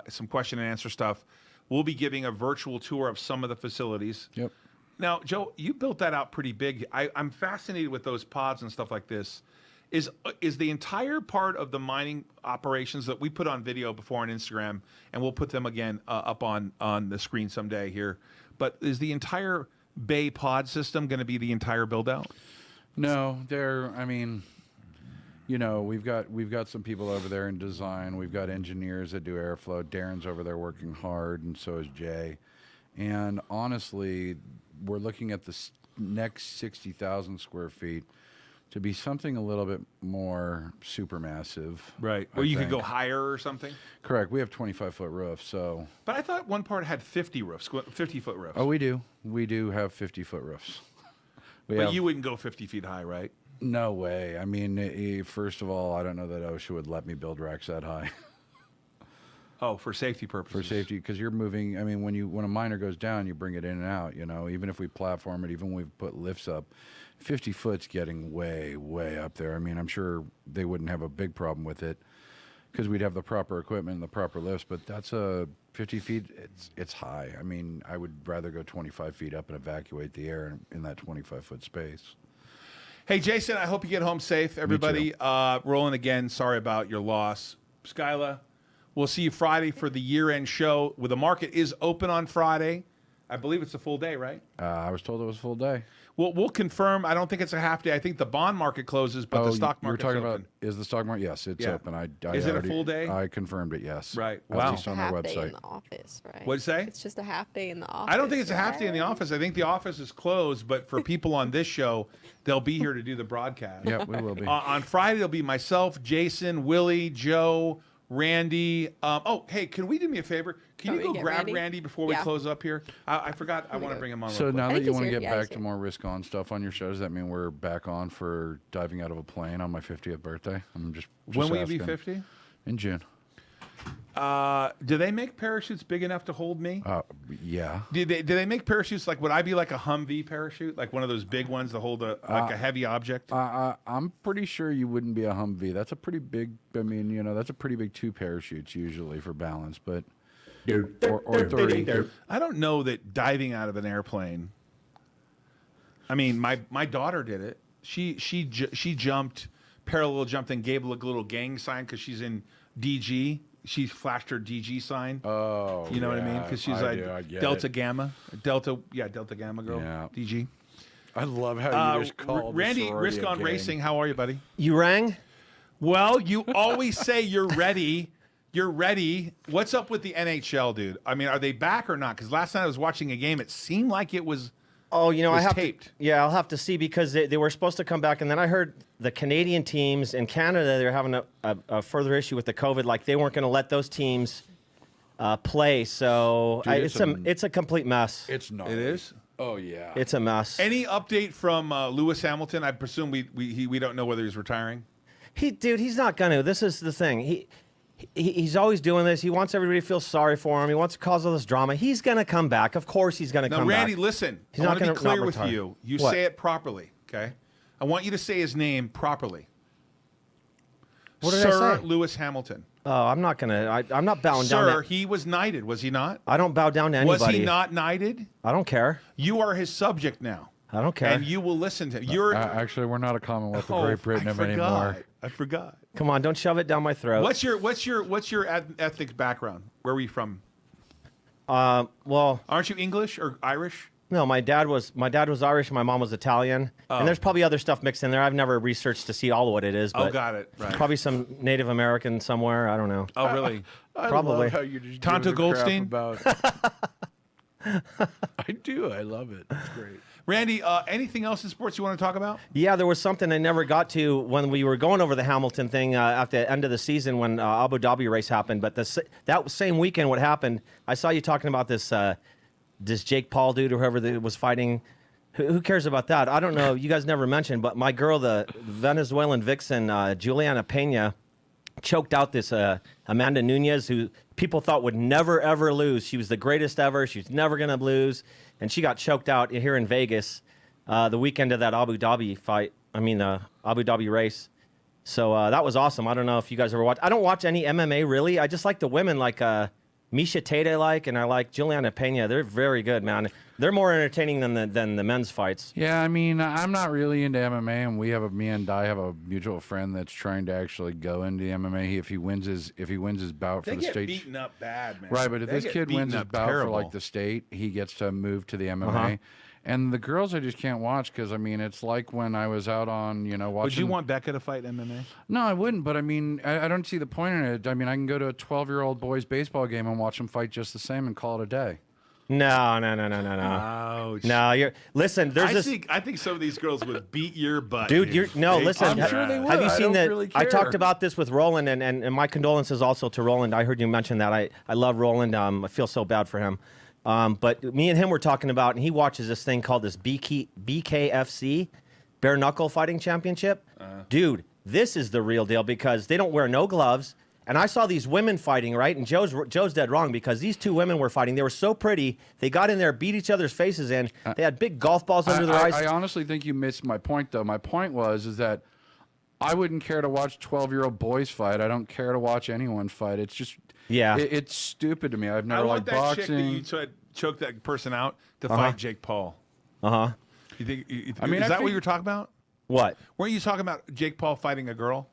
some question and answer stuff. We'll be giving a virtual tour of some of the facilities. Yep. Now, Joe, you built that out pretty big. I'm fascinated with those pods and stuff like this. Is the entire part of the mining operations that we put on video before on Instagram, and we'll put them again up on the screen someday here, but is the entire Bay pod system going to be the entire build out? No, we've got some people over there in design. We've got engineers that do airflow. Darren's over there working hard, and so is Jay. And honestly, we're looking at the next 60,000 square feet. to be something a little bit more supermassive. Right. Or you could go higher or something. Correct. We have 25-foot roofs, so. But I thought one part had 50 roofs, 50-foot roofs. Oh, we do. We do have 50-foot roofs. But you wouldn't go 50 feet high, right? No way. I mean, first of all, I don't know that OSHA would let me build racks that high. Oh, for safety purposes. For safety, because you're moving. I mean, when a miner goes down, you bring it in and out. You know, even if we platform it, even when we put lifts up, 50 foot's getting way, way up there. I mean, I'm sure they wouldn't have a big problem with it because we'd have the proper equipment and the proper lifts. But that's 50 feet. It's high. I mean, I would rather go 25 feet up and evacuate the air in that 25-foot space. Hey, Jason, I hope you get home safe. Everybody, Roland, again, sorry about your loss. Skyla, we'll see you Friday for the year-end show. Well, the market is open on Friday. I believe it's a full day, right? I was told it was a full day. Well, we'll confirm. I don't think it's a half day. I think the bond market closes, but the stock market. You're talking about is the stock market? Yes, it's open. Is it a full day? I confirmed it. Yes. Right. Wow. It's just a half day in the office, right? What'd you say? It's just a half day in the office. I don't think it's a half day in the office. I think the office is closed, but for people on this show, they'll be here to do the broadcast. Yeah, we will be. On Friday, it'll be myself, Jason, Willie, Joe, Randy. Hey, can we do me a favor? Can you go grab Randy before we close up here? I forgot. I want to bring him on. So now that you want to get back to more risk on stuff on your show, does that mean we're back on for diving out of a plane on my 50th birthday? I'm just when will you asking. be 50? In June. Do they make parachutes big enough to hold me? Yeah. Do they make parachutes like? Would I be like a Humvee parachute, like one of those big ones to hold a heavy object? I'm pretty sure you wouldn't be a Humvee. That's a pretty big. I mean, you know, that's a pretty big 2 parachutes usually for balance, but or 3. I don't know that diving out of an airplane. I mean, my daughter did it. She jumped, parallel jumped, and gave a little gang sign because she's in DG. She flashed her DG sign. Oh, you know what I mean? Because she's Delta Gamma, Delta Gamma girl. Yeah. DG. I love how you just called Randy, Risk on Racing. How are you, buddy? You rang? Well, you always say you're ready. You're ready. What's up with the NHL, dude? I mean, are they back or not? Because last night I was watching a game. It seemed like it was. Oh, you know, I have taped. I'll have to see because they were supposed to come back, and then I heard the Canadian teams in Canada, they're having a further issue with the COVID. Like they weren't going to let those teams play. So Dude, it's a complete mess. It's not. It is. Oh yeah. It's a mess. Any update from Lewis Hamilton? I presume we don't know whether he's retiring. He's not going to. This is the thing. He's always doing this. He wants everybody to feel sorry for him. He wants to cause all this drama. He's going to come back. Of course he's going to come Randy, back. listen. He's I not want to be gonna clear not with retire. you. You What? say it properly, okay? I want you to say his name properly. What did Sir I say? Lewis Hamilton. Oh, I'm not going to. I'm not bowing down. Sir, he was knighted, was he not? I don't bow down to anybody. Was he not knighted? I don't care. You are his subject now. I don't care. And you will listen to him. You're actually, we're not a Commonwealth of Great Britain anymore. I forgot. Come on, don't shove it down my throat. What's your ethnic background? Where were you from? Well, Aren't you English or Irish? no, my dad was Irish, and my mom was Italian, and there's probably other stuff mixed in there. I've never researched to see all of what it is, but got it. Right. probably some Native American somewhere. I don't know. Oh, really? Probably. I love how you just Tonto give us crap Goldstein? about. I do. I love it. It's great. Randy, anything else in sports you want to talk about? Yeah, there was something I never got to when we were going over the Hamilton thing at the end of the season when Abu Dhabi race happened. But that same weekend, what happened? I saw you talking about this Jake Paul dude or whoever that was fighting. Who cares about that? I don't know. You guys never mentioned, but my girl, the Venezuelan vixen, Juliana Pena, choked out this Amanda Nunez, who people thought would never, ever lose. She was the greatest ever. She was never going to lose. And she got choked out here in Vegas the weekend of that Abu Dhabi fight. I mean, the Abu Dhabi race. So that was awesome. I don't know if you guys ever watch. I don't watch any MMA, really. I just like the women, like Misha Tate, and I like Juliana Pena. They're very good, man. They're more entertaining than the men's fights. Yeah, I mean, I'm not really into MMA, and me and Di have a mutual friend that's trying to actually go into MMA. If he wins his bout for the state, beaten up bad, man. right? But if this kid wins his bout for like the state, he gets to move to the MMA. And the girls I just can't watch because I mean it's like when I was out on watching. Would you want Becca to fight MMA? No, I wouldn't. But I mean I don't see the point in it. I mean I can go to a 12-year-old boys baseball game and watch them fight just the same and call it a day. No. Ouch. No, listen. There's I think some of these girls would beat your butt, dude. Listen. I'm sure they would. Have you I seen don't that? really I care. talked about this with Roland, and my condolences also to Roland. I heard you mention that. I love Roland. I feel so bad for him. But me and him were talking about, and he watches this thing called this BKFC, Bare Knuckle Fighting Championship. Dude, this is the real deal because they don't wear no gloves. And I saw these women fighting, right? And Joe's dead wrong because these two women were fighting. They were so pretty. They got in there, beat each other's faces in. They had big golf balls under their eyes. I honestly think you missed my point, though. My point is that I wouldn't care to watch 12-year-old boys fight. I don't care to watch anyone fight. It's just, it's stupid to me. I've never liked boxing. I want that chick that you choked that person out to fight Jake Paul. You think? Is that what you were talking about? What? Weren't you talking about Jake Paul fighting a girl?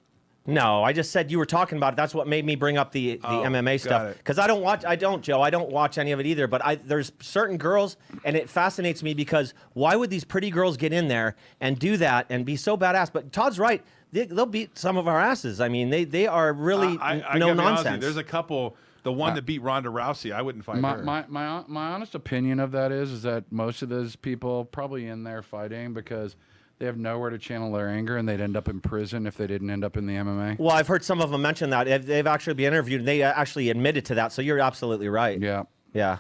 No, I just said you were talking about it. That's what made me bring up the MMA stuff. Because I don't watch any of it either. But there's certain girls, and it fascinates me because why would these pretty girls get in there and do that and be so badass? But Todd's right. They'll beat some of our asses. I mean, they are really no nonsense. There's a couple. The one that beat Ronda Rousey, I wouldn't fight her. My honest opinion of that is that most of those people probably in there fighting because they have nowhere to channel their anger, and they'd end up in prison if they didn't end up in the MMA. Well, I've heard some of them mention that. They've actually been interviewed, and they actually admitted to that, so you're absolutely right. Yeah.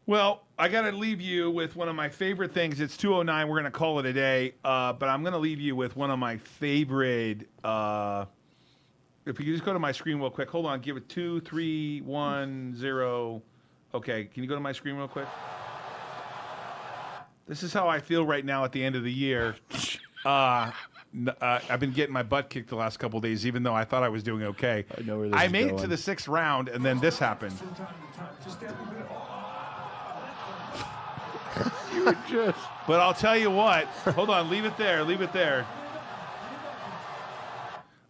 Well, I got to leave you with one of my favorite things. It's 2:09. We're going to call it a day, but I'm going to leave you with one of my favorite. If you could just go to my screen real quick. Hold on. Give it 2, 3, 1, 0. Okay. Can you go to my screen real quick? This is how I feel right now at the end of the year. I've been getting my butt kicked the last couple of days, even though I thought I was doing okay. I know where this I is made going. it to the 6th round, and then this happened. You were just... But I'll tell you what. Hold on. Leave it there. Leave it there.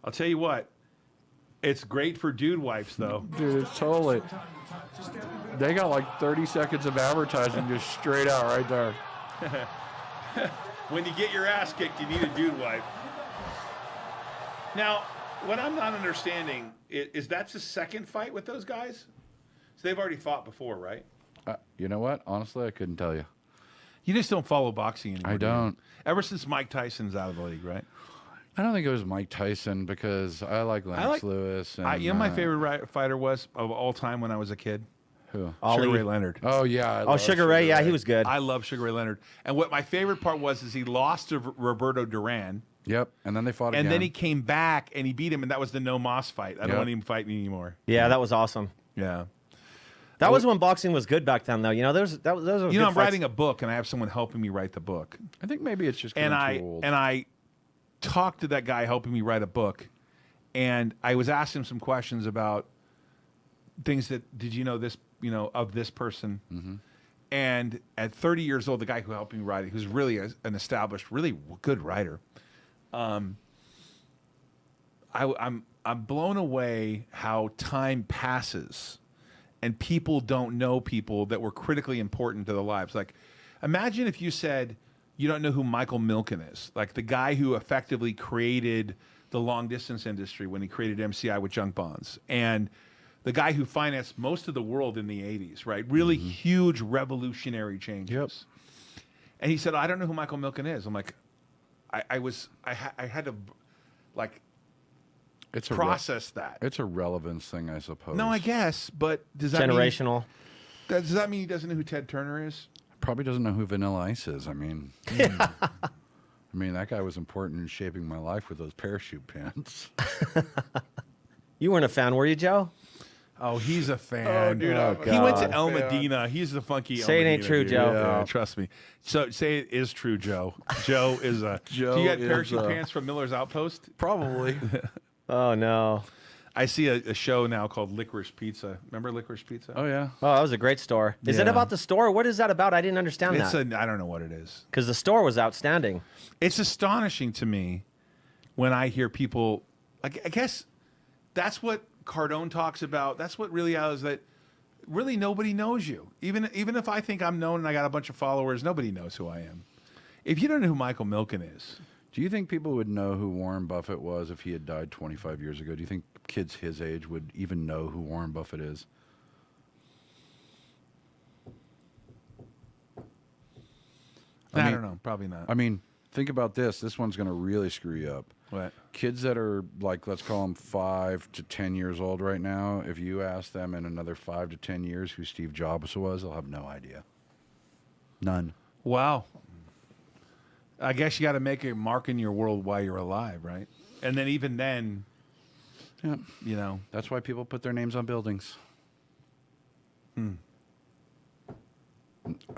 I'll tell you what. It's great for dude wipes, though. Dude, it's totally... They got like 30 seconds of advertising just straight out right there. When you get your ass kicked, you need a dude wipe. Now, what I'm not understanding is that's the second fight with those guys? So they've already fought before, right? You know what? Honestly, I couldn't tell you. You just don't follow boxing anymore. I don't. Ever since Mike Tyson's out of the league, right? I don't think it was Mike Tyson because I like Lennox Lewis. And, you know, my favorite fighter was of all time when I was a kid. Who? Sugar Ray Leonard. Oh yeah. Sugar Ray. Yeah, he was good. I love Sugar Ray Leonard. And what my favorite part was is he lost to Roberto Duran. Yep. And then they fought again. And then he came back and he beat him, and that was the No Moss fight. I don't want him fighting anymore. Yeah, that was awesome. Yeah. That was when boxing was good back then, though. You know, those were I'm fights. writing a book, and I have someone helping me write the book. I think maybe it's just too old. And I talked to that guy helping me write a book, and I was asking him some questions about things that, did you know this, of this person? Mm-hmm. And at 30 years old, the guy who helped me write it, who's really an established, really good writer, I'm blown away how time passes and people don't know people that were critically important to their lives. Like, imagine if you said you don't know who Michael Milken is, like the guy who effectively created the long distance industry when he created MCI with junk bonds, and the guy who financed most of the world in the 80s, right? Really huge revolutionary changes. Yep. And he said, I don't know who Michael Milken is. I'm like, I had to, like, it's process that. It's a relevance thing, I suppose. No, I guess, but does that generational? Does that mean he doesn't know who Ted Turner is? Probably doesn't know who Vanilla Ice is. I mean, that guy was important in shaping my life with those parachute pants. You weren't a fan, were you, Joe? Oh, he's a fan. Dude, he went to El Medina. He's the funky. Say El it ain't Medina true, dude. Joe. Yeah, trust me. So say it is true, Joe. Joe is a. Joe Do you get is parachute a- pants from Miller's Outpost? Probably. Oh no. I see a show now called Licorice Pizza. Remember Licorice Pizza? Oh yeah. Oh, that was a great store. Is it Yeah. about the store? What is that about? I didn't understand It's that. I don't know what it is. Because the store was outstanding. It's astonishing to me when I hear people. Like, I guess that's what Cardone talks about. That's what really is that. Really, nobody knows you. Even if I think I'm known and I got a bunch of followers, nobody knows who I am. If you don't know who Michael Milken is, Do you think people would know who Warren Buffett was if he had died 25 years ago? Do you think kids his age would even know who Warren Buffett is? I don't know. Probably not. I mean, think about this. This one's going to really screw you up. What? Kids that are like, let's call them 5 to 10 years old right now, if you ask them in another 5 to 10 years who Steve Jobs was, they'll have no idea. None. Wow. I guess you got to make a mark in your world while you're alive, right? And then even then, Yeah. you know. That's why people put their names on buildings.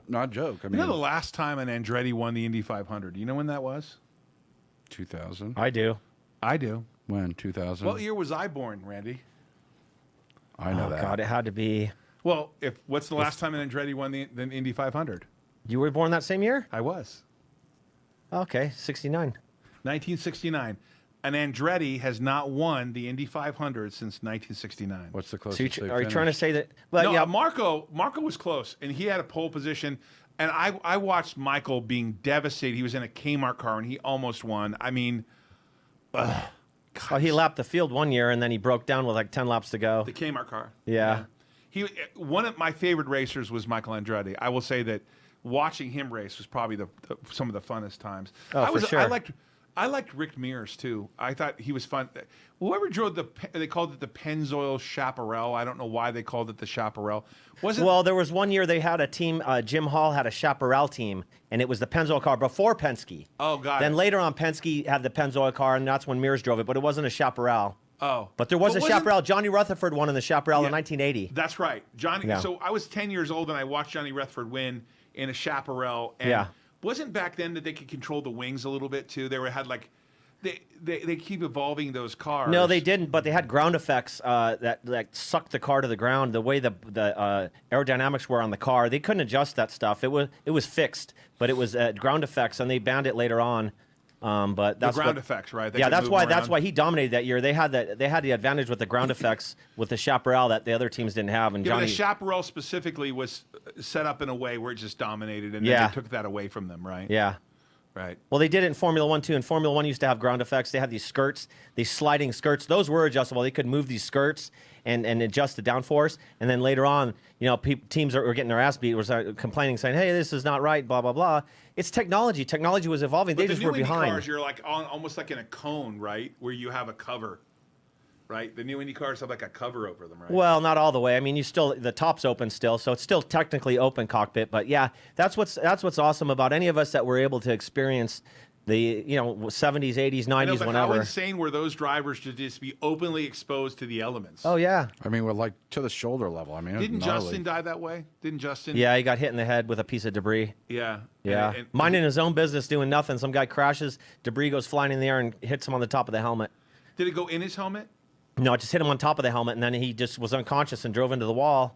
Not a joke. I You mean, know the last time an Andretti won the Indy 500? You know when that was? 2000. I do. I do. When? 2000? What year was I born, Randy? I know Oh that. God, it had to be. Well, what's the last time an Andretti won the Indy 500? You were born that same year? I was. Okay, 69. 1969. An Andretti has not won the Indy 500 since 1969. What's the So closest you, they've are you trying to finished? say that? But No, yeah, Marco was close, and he had a pole position. And I watched Michael being devastated. He was in a Kmart car, and he almost won. I mean, he lapped the field one year, and then he broke down with like 10 laps to go. the Kmart car. Yeah. One of my favorite racers was Michael Andretti. I will say that watching him race was probably some of the funnest times. Oh, for sure. I liked Rick Mears too. I thought he was fun. Whoever drove they called it the Pennzoil Chaparral. I don't know why they called it the Chaparral. Well, there was one year they had a team. Jim Hall had a Chaparral team, and it was the Pennzoil car before Penske. Oh, got Then it. later on, Penske had the Pennzoil car, and that's when Mears drove it. But it wasn't a Chaparral. Oh, But there was a wasn't- Chaparral. Johnny Rutherford won in the Chaparral Yeah. in 1980. That's right, Johnny. Yeah. So I was 10 years old and I watched Johnny Rutherford win in a Chaparral. And Yeah. wasn't back then that they could control the wings a little bit too? Had like they keep evolving those cars. No, they didn't, but they had ground effects that sucked the car to the ground. The way the aerodynamics were on the car, they couldn't adjust that stuff. It was fixed, but it was ground effects, and they banned it later on. But that's the ground effects, right? They Yeah, could that's move why them that's around. why he dominated that year. They had the advantage with the ground effects with the Chaparral that the other teams didn't have. And Yeah, but Johnny, the Chaparral specifically was set up in a way where it just dominated, and Yeah. then they took that away from them, right? yeah. Right. Well, they did it in Formula One too. And Formula One used to have ground effects. They had these skirts, these sliding skirts. Those were adjustable. They could move these skirts and adjust the downforce. And then later on, teams were getting their ass beat, was complaining, saying, "Hey, this is not right." Blah blah blah. It's technology. Technology was evolving. But They the just new were Indy behind. cars, you're like almost like in a cone, right? Where you have a cover, right? The new Indy cars have like a cover over them, right? Well, not all the way. I mean, the top's open still, so it's still technically open cockpit. But yeah, that's what's awesome about any of us that were able to experience the 70s, 80s, 90s, I know, but whenever. how insane were those drivers to just be openly exposed to the elements? Oh yeah. I mean, we're like to the shoulder level. I mean, it was Didn't gnarly. Justin die that way? Didn't Justin? Yeah, he got hit in the head with a piece of debris. Yeah. Yeah. And Minding his own business, doing nothing. Some guy crashes, debris goes flying in the air and hits him on the top of the helmet. did it go in his helmet? No, it just hit him on top of the helmet, and then he just was unconscious and drove into the wall.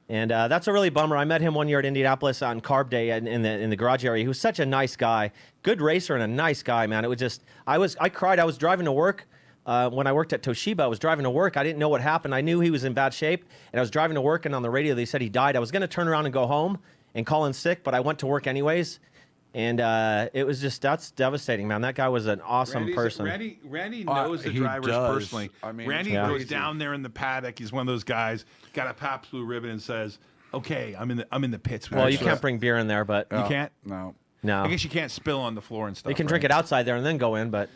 And that's a really bummer. I met him one year at Indianapolis on Carb Day in the garage area. He was such a nice guy, good racer and a nice guy, man. It was just, I cried. I was driving to work when I worked at Toshiba. I was driving to work. I didn't know what happened. I knew he was in bad shape, and I was driving to work, and on the radio they said he died. I was going to turn around and go home and call in sick, but I went to work anyways. And it was just, that's devastating, man. That guy was an awesome person. Randy knows the he drivers does. personally. I mean, Randy it's goes crazy. down there in the paddock. He's one of those guys, got a Pabst Blue Ribbon and says, "Okay, I'm in the pits." Well, you Actually, can't bring beer in there, but You can't? No. no. I guess you can't spill on the floor and stuff. You can drink right? it outside there and then go in, but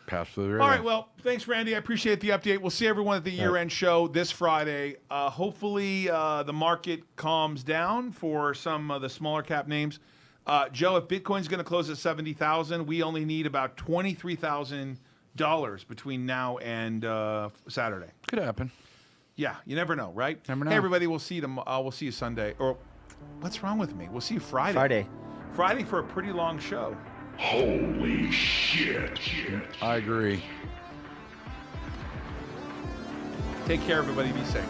Pass through the All right, well, thanks, Randy. I appreciate the update. We'll see everyone at the year-end show this Friday. Hopefully, the market calms down for some of the smaller cap names. Joe, if Bitcoin's going to close at 70,000, we only need about $23,000 between now and Saturday. Could happen. Yeah, you never know, right? Never know. Hey, everybody, we'll see you. We'll see you Sunday. Or what's wrong with me? We'll see you Friday. Friday for a pretty long show. Holy shit. I agree. Take care, everybody. Be safe.